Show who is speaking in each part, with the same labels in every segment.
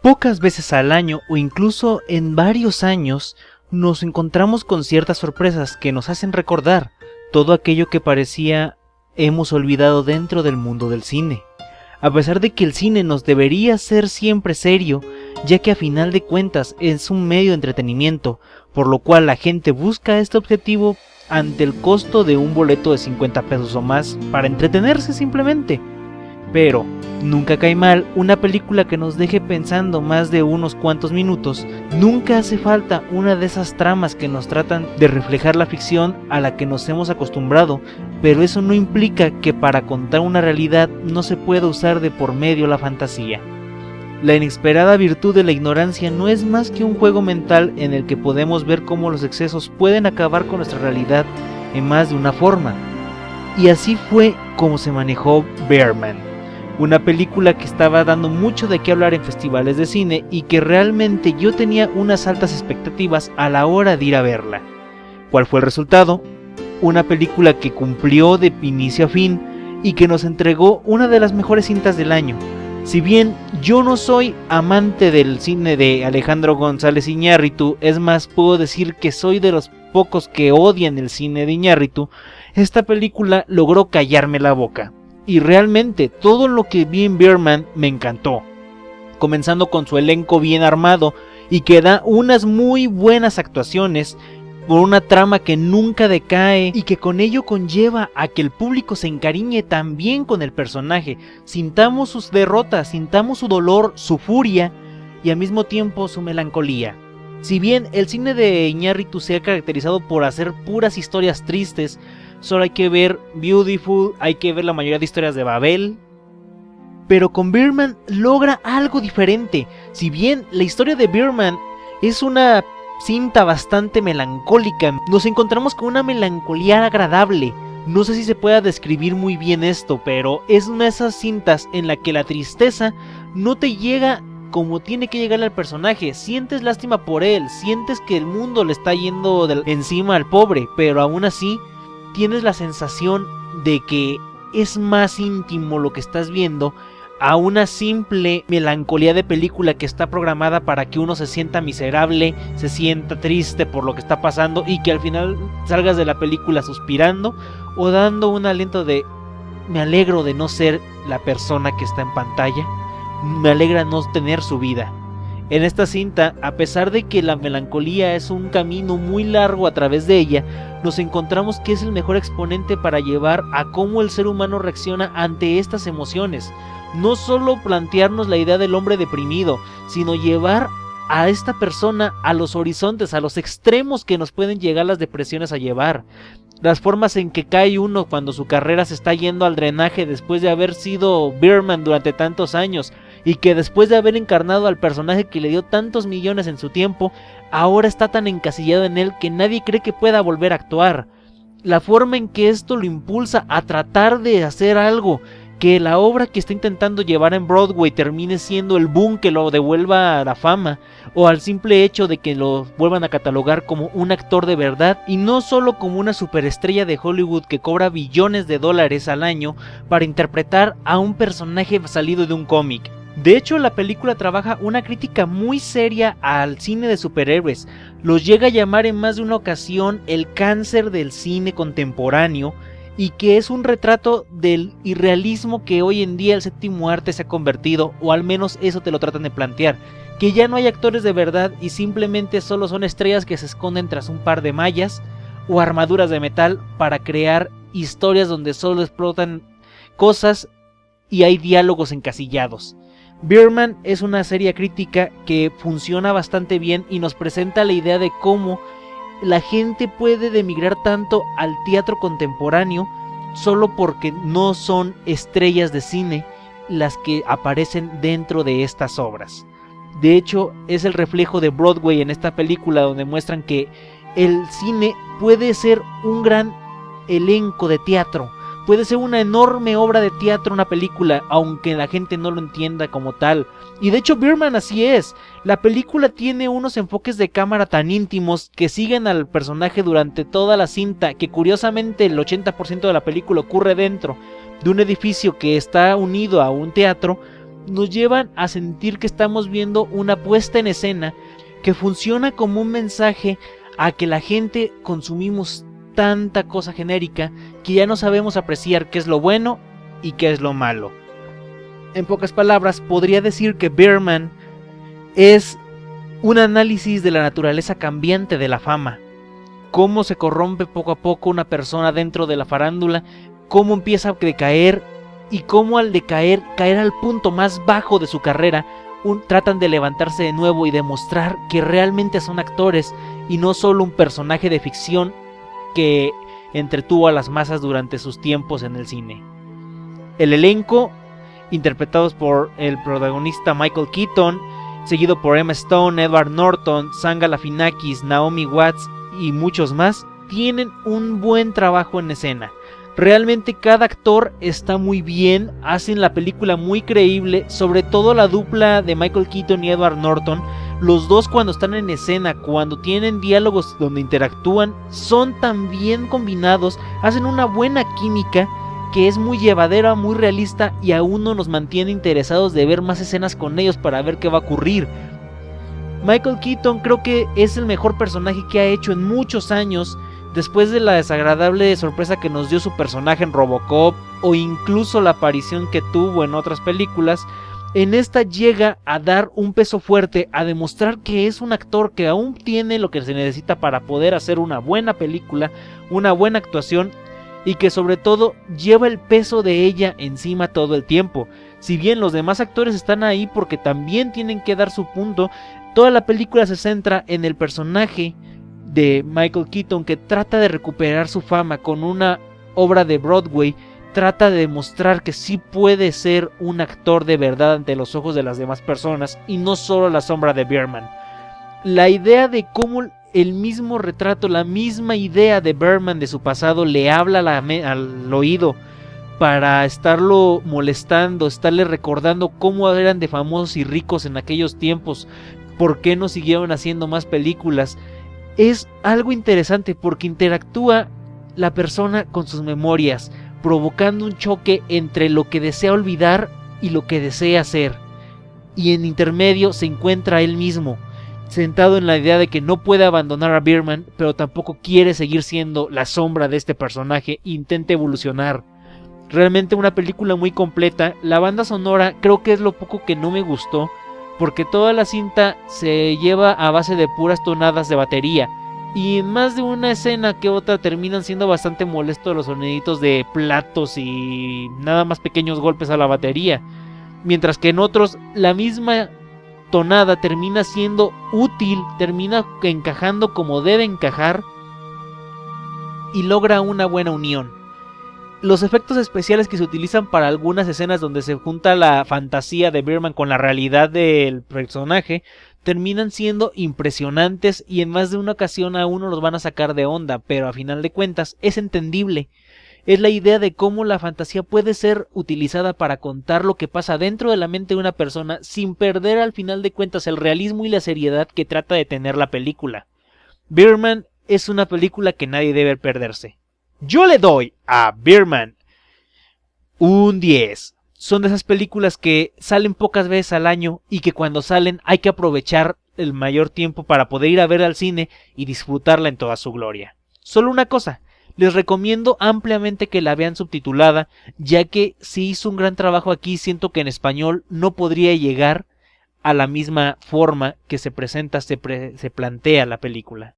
Speaker 1: Pocas veces al año o incluso en varios años nos encontramos con ciertas sorpresas que nos hacen recordar todo aquello que parecía hemos olvidado dentro del mundo del cine. A pesar de que el cine nos debería ser siempre serio, ya que a final de cuentas es un medio de entretenimiento, por lo cual la gente busca este objetivo ante el costo de un boleto de 50 pesos o más para entretenerse simplemente. Pero nunca cae mal una película que nos deje pensando más de unos cuantos minutos. Nunca hace falta una de esas tramas que nos tratan de reflejar la ficción a la que nos hemos acostumbrado, pero eso no implica que para contar una realidad no se pueda usar de por medio la fantasía. La inesperada virtud de la ignorancia no es más que un juego mental en el que podemos ver cómo los excesos pueden acabar con nuestra realidad en más de una forma. Y así fue como se manejó Birdman. Una película que estaba dando mucho de qué hablar en festivales de cine y que realmente yo tenía unas altas expectativas a la hora de ir a verla. ¿Cuál fue el resultado? Una película que cumplió de inicio a fin y que nos entregó una de las mejores cintas del año. Si bien yo no soy amante del cine de Alejandro González Iñárritu, es más, puedo decir que soy de los pocos que odian el cine de Iñárritu, esta película logró callarme la boca. Y realmente todo lo que vi en Birdman me encantó, comenzando con su elenco bien armado y que da unas muy buenas actuaciones, por una trama que nunca decae y que con ello conlleva a que el público se encariñe también con el personaje, sintamos sus derrotas, sintamos su dolor, su furia y al mismo tiempo su melancolía. Si bien el cine de Iñárritu se ha caracterizado por hacer puras historias tristes, solo hay que ver Beautiful, hay que ver la mayoría de historias de Babel. Pero con Birdman logra algo diferente. Si bien la historia de Birdman es una cinta bastante melancólica, nos encontramos con una melancolía agradable. No sé si se pueda describir muy bien esto, pero es una de esas cintas en la que la tristeza no te llega como tiene que llegarle al personaje. Sientes lástima por él, sientes que el mundo le está yendo encima al pobre, pero aún así tienes la sensación de que es más íntimo lo que estás viendo a una simple melancolía de película que está programada para que uno se sienta miserable, se sienta triste por lo que está pasando y que al final salgas de la película suspirando o dando un aliento de me alegro de no ser la persona que está en pantalla, me alegra no tener su vida. En esta cinta, a pesar de que la melancolía es un camino muy largo a través de ella, nos encontramos que es el mejor exponente para llevar a cómo el ser humano reacciona ante estas emociones. No solo plantearnos la idea del hombre deprimido, sino llevar a esta persona a los horizontes, a los extremos que nos pueden llegar las depresiones a llevar. Las formas en que cae uno cuando su carrera se está yendo al drenaje después de haber sido Birdman durante tantos años y que después de haber encarnado al personaje que le dio tantos millones en su tiempo, ahora está tan encasillado en él que nadie cree que pueda volver a actuar. La forma en que esto lo impulsa a tratar de hacer algo, que la obra que está intentando llevar en Broadway termine siendo el boom que lo devuelva a la fama, o al simple hecho de que lo vuelvan a catalogar como un actor de verdad y no solo como una superestrella de Hollywood que cobra billones de dólares al año para interpretar a un personaje salido de un cómic. De hecho, la película trabaja una crítica muy seria al cine de superhéroes, los llega a llamar en más de una ocasión el cáncer del cine contemporáneo, y que es un retrato del irrealismo que hoy en día el séptimo arte se ha convertido, o al menos eso te lo tratan de plantear, que ya no hay actores de verdad y simplemente solo son estrellas que se esconden tras un par de mallas o armaduras de metal para crear historias donde solo explotan cosas y hay diálogos encasillados. Birdman es una serie crítica que funciona bastante bien y nos presenta la idea de cómo la gente puede demigrar tanto al teatro contemporáneo solo porque no son estrellas de cine las que aparecen dentro de estas obras. De hecho, es el reflejo de Broadway en esta película, donde muestran que el cine puede ser un gran elenco de teatro, puede ser una enorme obra de teatro, una película, aunque la gente no lo entienda como tal. Y de hecho Birdman así es. La película tiene unos enfoques de cámara tan íntimos que siguen al personaje durante toda la cinta, que curiosamente el 80% de la película ocurre dentro de un edificio que está unido a un teatro, nos llevan a sentir que estamos viendo una puesta en escena que funciona como un mensaje a que la gente consumimos tanta cosa genérica que ya no sabemos apreciar qué es lo bueno y qué es lo malo. En pocas palabras, podría decir que Birdman es un análisis de la naturaleza cambiante de la fama. Cómo se corrompe poco a poco una persona dentro de la farándula, cómo empieza a decaer y cómo al decaer, caer al punto más bajo de su carrera, tratan de levantarse de nuevo y demostrar que realmente son actores y no solo un personaje de ficción que entretuvo a las masas durante sus tiempos en el cine. El elenco, interpretados por el protagonista Michael Keaton, seguido por Emma Stone, Edward Norton, Zach Galifianakis, Naomi Watts y muchos más, tienen un buen trabajo en escena. Realmente cada actor está muy bien, hacen la película muy creíble, sobre todo la dupla de Michael Keaton y Edward Norton. Los dos cuando están en escena, cuando tienen diálogos donde interactúan, son tan bien combinados, hacen una buena química que es muy llevadera, muy realista y a uno nos mantiene interesados de ver más escenas con ellos para ver qué va a ocurrir. Michael Keaton creo que es el mejor personaje que ha hecho en muchos años, después de la desagradable sorpresa que nos dio su personaje en Robocop o incluso la aparición que tuvo en otras películas. En esta llega a dar un peso fuerte, a demostrar que es un actor que aún tiene lo que se necesita para poder hacer una buena película, una buena actuación y que sobre todo lleva el peso de ella encima todo el tiempo. Si bien los demás actores están ahí porque también tienen que dar su punto, toda la película se centra en el personaje de Michael Keaton que trata de recuperar su fama con una obra de Broadway, trata de demostrar que sí puede ser un actor de verdad ante los ojos de las demás personas y no solo la sombra de Birdman. La idea de cómo el mismo retrato, la misma idea de Birdman de su pasado le habla al oído para estarlo molestando, estarle recordando cómo eran de famosos y ricos en aquellos tiempos, por qué no siguieron haciendo más películas. Es algo interesante porque interactúa la persona con sus memorias, provocando un choque entre lo que desea olvidar y lo que desea hacer. Y en intermedio se encuentra él mismo, sentado en la idea de que no puede abandonar a Birdman, pero tampoco quiere seguir siendo la sombra de este personaje, intenta evolucionar. Realmente una película muy completa. La banda sonora creo que es lo poco que no me gustó, porque toda la cinta se lleva a base de puras tonadas de batería y en más de una escena que otra terminan siendo bastante molestos los soniditos de platos y nada más pequeños golpes a la batería, mientras que en otros la misma tonada termina siendo útil, termina encajando como debe encajar y logra una buena unión. Los efectos especiales que se utilizan para algunas escenas donde se junta la fantasía de Birdman con la realidad del personaje terminan siendo impresionantes y en más de una ocasión a uno los van a sacar de onda, pero a final de cuentas es entendible. Es la idea de cómo la fantasía puede ser utilizada para contar lo que pasa dentro de la mente de una persona sin perder al final de cuentas el realismo y la seriedad que trata de tener la película. Birdman es una película que nadie debe perderse. Yo le doy a Birdman un 10. Son de esas películas que salen pocas veces al año y que cuando salen hay que aprovechar el mayor tiempo para poder ir a ver al cine y disfrutarla en toda su gloria. Solo una cosa, les recomiendo ampliamente que la vean subtitulada, ya que si hizo un gran trabajo aquí, siento que en español no podría llegar a la misma forma que se presenta, se plantea la película.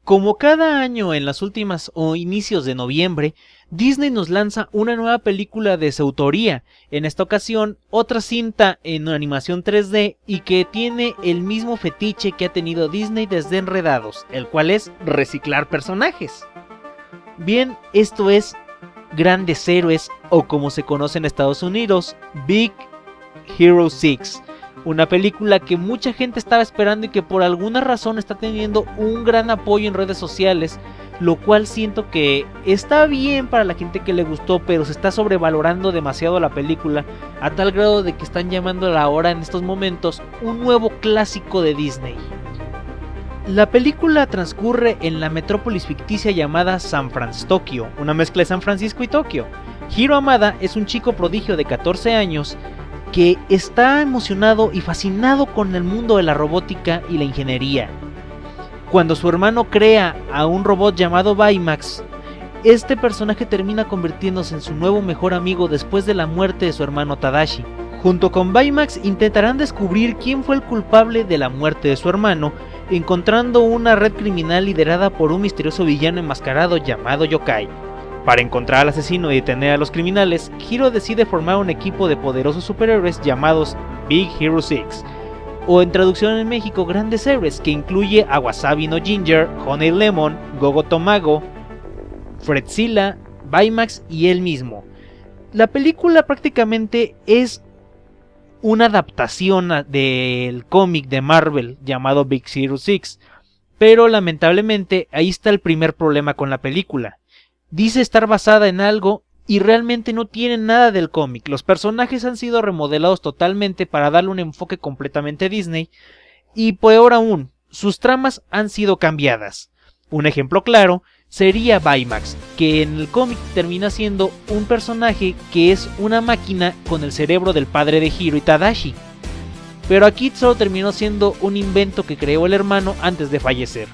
Speaker 1: Como cada año en las últimas o inicios de noviembre, Disney nos lanza una nueva película de su autoría, en esta ocasión otra cinta en animación 3D y que tiene el mismo fetiche que ha tenido Disney desde Enredados, el cual es reciclar personajes. Bien, esto es Grandes Héroes, o como se conoce en Estados Unidos, Big Hero 6. Una película que mucha gente estaba esperando y que por alguna razón está teniendo un gran apoyo en redes sociales, lo cual siento que está bien para la gente que le gustó, pero se está sobrevalorando demasiado la película, a tal grado de que están llamándola ahora en estos momentos un nuevo clásico de Disney. La película transcurre en la metrópolis ficticia llamada San Tokio, una mezcla de San Francisco y Tokio. Hiro Hamada es un chico prodigio de 14 años que está emocionado y fascinado con el mundo de la robótica y la ingeniería. Cuando su hermano crea a un robot llamado Baymax, este personaje termina convirtiéndose en su nuevo mejor amigo después de la muerte de su hermano Tadashi. Junto con Baymax intentarán descubrir quién fue el culpable de la muerte de su hermano, encontrando una red criminal liderada por un misterioso villano enmascarado llamado Yokai. Para encontrar al asesino y detener a los criminales, Hiro decide formar un equipo de poderosos superhéroes llamados Big Hero 6, o en traducción en México Grandes Héroes, que incluye a Wasabi no Ginger, Honey Lemon, Gogo Tomago, Fredzilla, Baymax y él mismo. La película prácticamente es una adaptación del cómic de Marvel llamado Big Hero 6, pero lamentablemente ahí está el primer problema con la película. Dice estar basada en algo y realmente no tiene nada del cómic. Los personajes han sido remodelados totalmente para darle un enfoque completamente Disney y peor aún, sus tramas han sido cambiadas. Un ejemplo claro sería Baymax, que en el cómic termina siendo un personaje que es una máquina con el cerebro del padre de Hiro y Tadashi. Pero aquí solo terminó siendo un invento que creó el hermano antes de fallecer.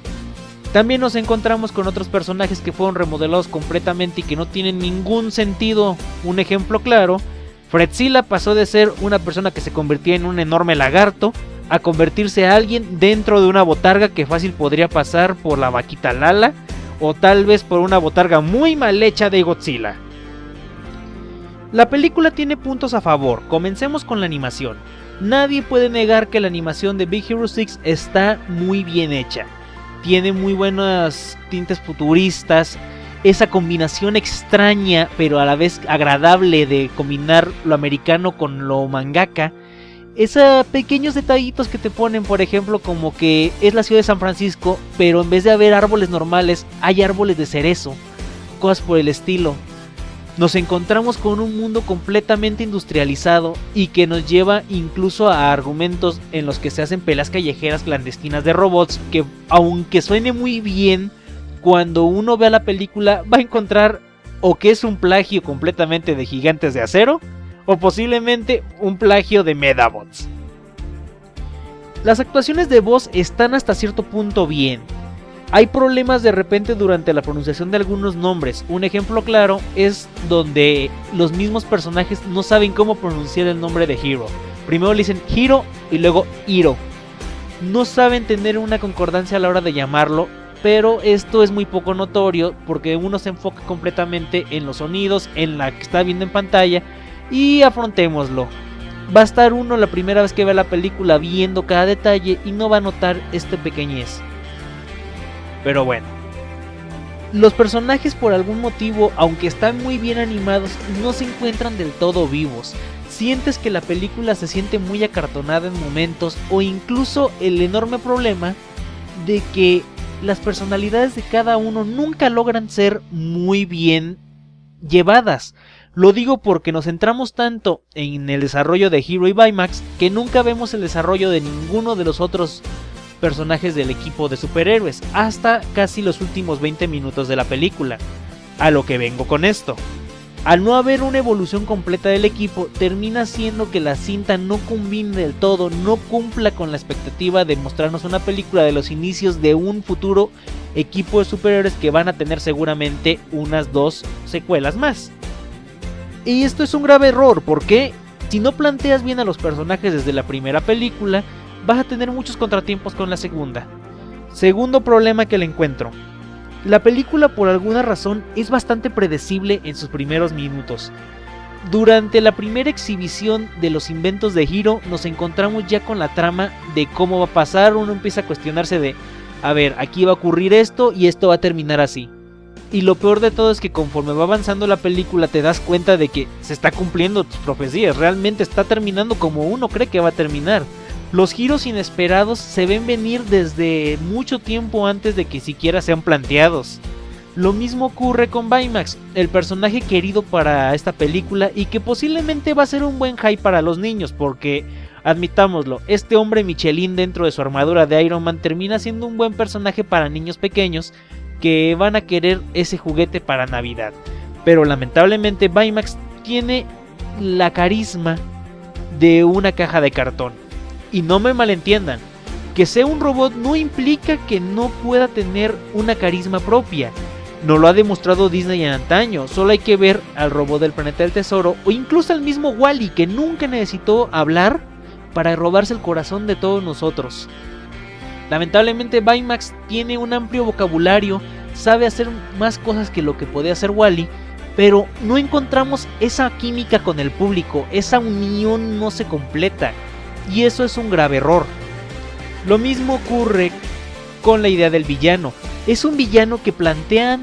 Speaker 1: También nos encontramos con otros personajes que fueron remodelados completamente y que no tienen ningún sentido. Un ejemplo claro, Fredzilla pasó de ser una persona que se convertía en un enorme lagarto a convertirse a alguien dentro de una botarga que fácil podría pasar por la vaquita Lala o tal vez por una botarga muy mal hecha de Godzilla. La película tiene puntos a favor. Comencemos con la animación. Nadie puede negar que la animación de Big Hero 6 está muy bien hecha. Tiene muy buenas tintes futuristas, esa combinación extraña pero a la vez agradable de combinar lo americano con lo mangaka. Esos pequeños detallitos que te ponen, por ejemplo, como que es la ciudad de San Francisco, pero en vez de haber árboles normales, hay árboles de cerezo, cosas por el estilo. Nos encontramos con un mundo completamente industrializado y que nos lleva incluso a argumentos en los que se hacen peleas callejeras clandestinas de robots que, aunque suene muy bien, cuando uno vea la película va a encontrar o que es un plagio completamente de Gigantes de Acero o posiblemente un plagio de Medabots. Las actuaciones de voz están hasta cierto punto bien. Hay problemas de repente durante la pronunciación de algunos nombres. Un ejemplo claro es donde los mismos personajes no saben cómo pronunciar el nombre de Hiro. Primero le dicen Hiro y luego Hiro. No saben tener una concordancia a la hora de llamarlo, pero esto es muy poco notorio porque uno se enfoca completamente en los sonidos, en la que está viendo en pantalla y afrontémoslo. Va a estar uno la primera vez que vea la película viendo cada detalle y no va a notar este pequeñez. Pero bueno, los personajes por algún motivo, aunque están muy bien animados, no se encuentran del todo vivos. Sientes que la película se siente muy acartonada en momentos, o incluso el enorme problema de que las personalidades de cada uno nunca logran ser muy bien llevadas. Lo digo porque nos centramos tanto en el desarrollo de Hiro y Baymax que nunca vemos el desarrollo de ninguno de los otros personajes del equipo de superhéroes hasta casi los últimos 20 minutos de la película. A lo que vengo con esto: al no haber una evolución completa del equipo, termina siendo que la cinta no combine del todo, no cumpla con la expectativa de mostrarnos una película de los inicios de un futuro equipo de superhéroes que van a tener seguramente unas 2 secuelas más. Y esto es un grave error, porque si no planteas bien a los personajes desde la primera película, vas a tener muchos contratiempos con la segunda. Segundo problema que le encuentro. La película por alguna razón es bastante predecible en sus primeros minutos. Durante la primera exhibición de los inventos de Hiro nos encontramos ya con la trama de cómo va a pasar. Uno empieza a cuestionarse de, a ver, aquí va a ocurrir esto y esto va a terminar así. Y lo peor de todo es que conforme va avanzando la película te das cuenta de que se está cumpliendo tus profecías. Realmente está terminando como uno cree que va a terminar. Los giros inesperados se ven venir desde mucho tiempo antes de que siquiera sean planteados. Lo mismo ocurre con Baymax, el personaje querido para esta película y que posiblemente va a ser un buen hype para los niños porque, admitámoslo, este hombre Michelin dentro de su armadura de Iron Man termina siendo un buen personaje para niños pequeños que van a querer ese juguete para Navidad. Pero lamentablemente Baymax tiene la carisma de una caja de cartón. Y no me malentiendan, que sea un robot no implica que no pueda tener una carisma propia. No lo ha demostrado Disney en antaño, solo hay que ver al robot del planeta del tesoro o incluso al mismo Wall-E que nunca necesitó hablar para robarse el corazón de todos nosotros. Lamentablemente Baymax tiene un amplio vocabulario, sabe hacer más cosas que lo que podía hacer Wall-E, pero no encontramos esa química con el público, esa unión no se completa. Y eso es un grave error. Lo mismo ocurre con la idea del villano. Es un villano que plantean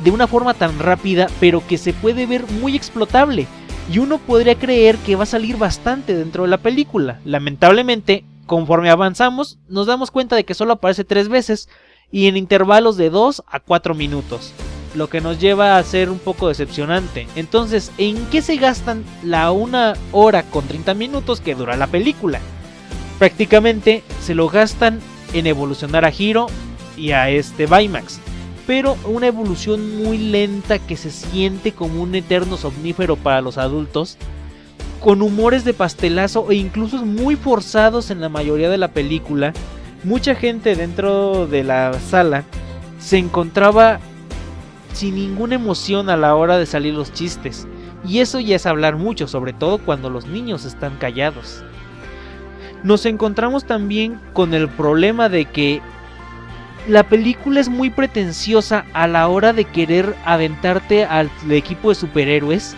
Speaker 1: de una forma tan rápida, pero que se puede ver muy explotable. Y uno podría creer que va a salir bastante dentro de la película. Lamentablemente, conforme avanzamos, nos damos cuenta de que solo aparece 3 veces y en intervalos de 2 a 4 minutos. Lo que nos lleva a ser un poco decepcionante. Entonces, ¿en qué se gastan la 1 hora con 30 minutos que dura la película? Prácticamente se lo gastan en evolucionar a Hiro y a este Baymax. Pero una evolución muy lenta que se siente como un eterno somnífero para los adultos. Con humores de pastelazo e incluso muy forzados en la mayoría de la película. Mucha gente dentro de la sala se encontraba sin ninguna emoción a la hora de salir los chistes, y eso ya es hablar mucho, sobre todo cuando los niños están callados. Nos encontramos también con el problema de que la película es muy pretenciosa a la hora de querer aventarte al equipo de superhéroes,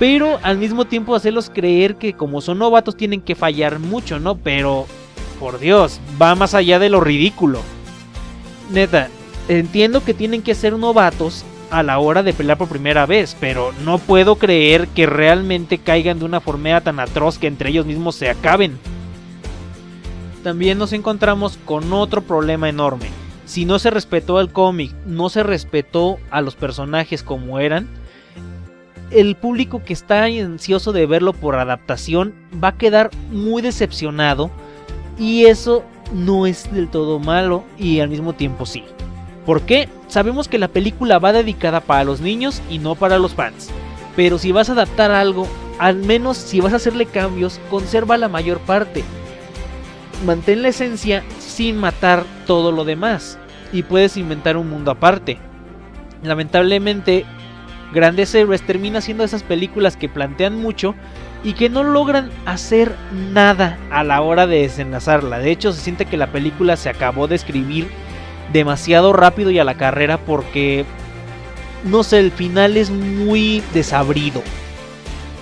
Speaker 1: pero al mismo tiempo hacerlos creer que como son novatos tienen que fallar mucho, ¿no? Pero, por Dios, va más allá de lo ridículo. Neta, entiendo que tienen que ser novatos a la hora de pelear por primera vez, pero no puedo creer que realmente caigan de una forma tan atroz que entre ellos mismos se acaben. También nos encontramos con otro problema enorme. Si no se respetó al cómic, no se respetó a los personajes como eran, el público que está ansioso de verlo por adaptación va a quedar muy decepcionado, y eso no es del todo malo y al mismo tiempo sí. ¿Por qué? Sabemos que la película va dedicada para los niños y no para los fans. Pero si vas a adaptar algo, al menos si vas a hacerle cambios, conserva la mayor parte. Mantén la esencia sin matar todo lo demás. Y puedes inventar un mundo aparte. Lamentablemente, Grandes Héroes termina siendo esas películas que plantean mucho y que no logran hacer nada a la hora de desenlazarla. De hecho, se siente que la película se acabó de escribir demasiado rápido y a la carrera porque, no sé, el final es muy desabrido.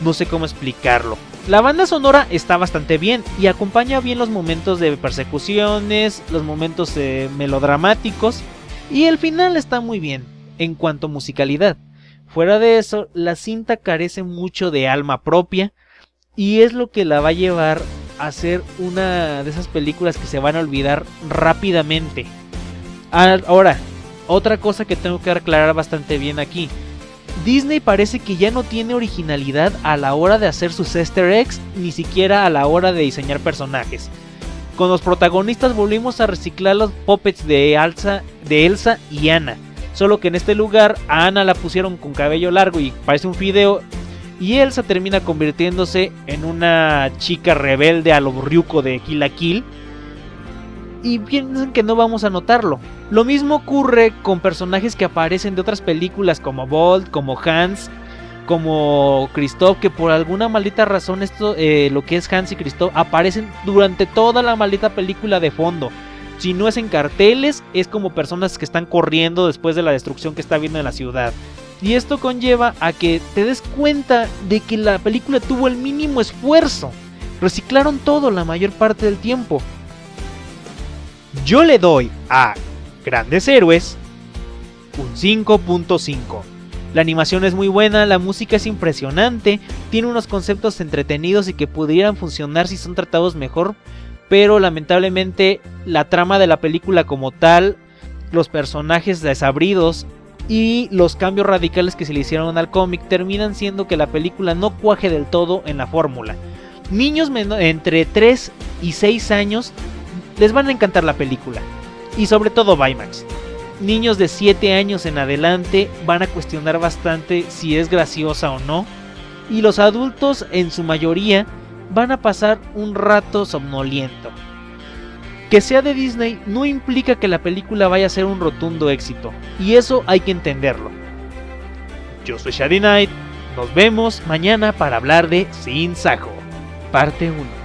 Speaker 1: No sé cómo explicarlo. La banda sonora está bastante bien y acompaña bien los momentos de persecuciones, los momentos melodramáticos, y el final está muy bien en cuanto a musicalidad. Fuera de eso, la cinta carece mucho de alma propia y es lo que la va a llevar a ser una de esas películas que se van a olvidar rápidamente. Ahora, otra cosa que tengo que aclarar bastante bien aquí. Disney parece que ya no tiene originalidad a la hora de hacer sus easter eggs, ni siquiera a la hora de diseñar personajes. Con los protagonistas volvimos a reciclar los puppets de Elsa y Anna. Solo que en este lugar a Anna la pusieron con cabello largo y parece un fideo, y Elsa termina convirtiéndose en una chica rebelde a lo Ryuko de Kill la Kill. Y piensan que no vamos a notarlo. Lo mismo ocurre con personajes que aparecen de otras películas como Bolt, como Hans, como Kristoff, que por alguna maldita razón lo que es Hans y Kristoff aparecen durante toda la maldita película de fondo. Si no es en carteles, es como personas que están corriendo después de la destrucción que está habiendo en la ciudad. Y esto conlleva a que te des cuenta de que la película tuvo el mínimo esfuerzo. Reciclaron todo la mayor parte del tiempo. Yo le doy a Grandes Héroes un 5.5. La animación es muy buena, la música es impresionante, tiene unos conceptos entretenidos y que pudieran funcionar si son tratados mejor, pero lamentablemente la trama de la película como tal, los personajes desabridos y los cambios radicales que se le hicieron al cómic terminan siendo que la película no cuaje del todo en la fórmula. Niños entre 3 y 6 años les van a encantar la película, y sobre todo Baymax. Niños de 7 años en adelante van a cuestionar bastante si es graciosa o no, y los adultos en su mayoría van a pasar un rato somnoliento. Que sea de Disney no implica que la película vaya a ser un rotundo éxito, y eso hay que entenderlo. Yo soy Shady Knight, nos vemos mañana para hablar de Sin Sajo, parte 1.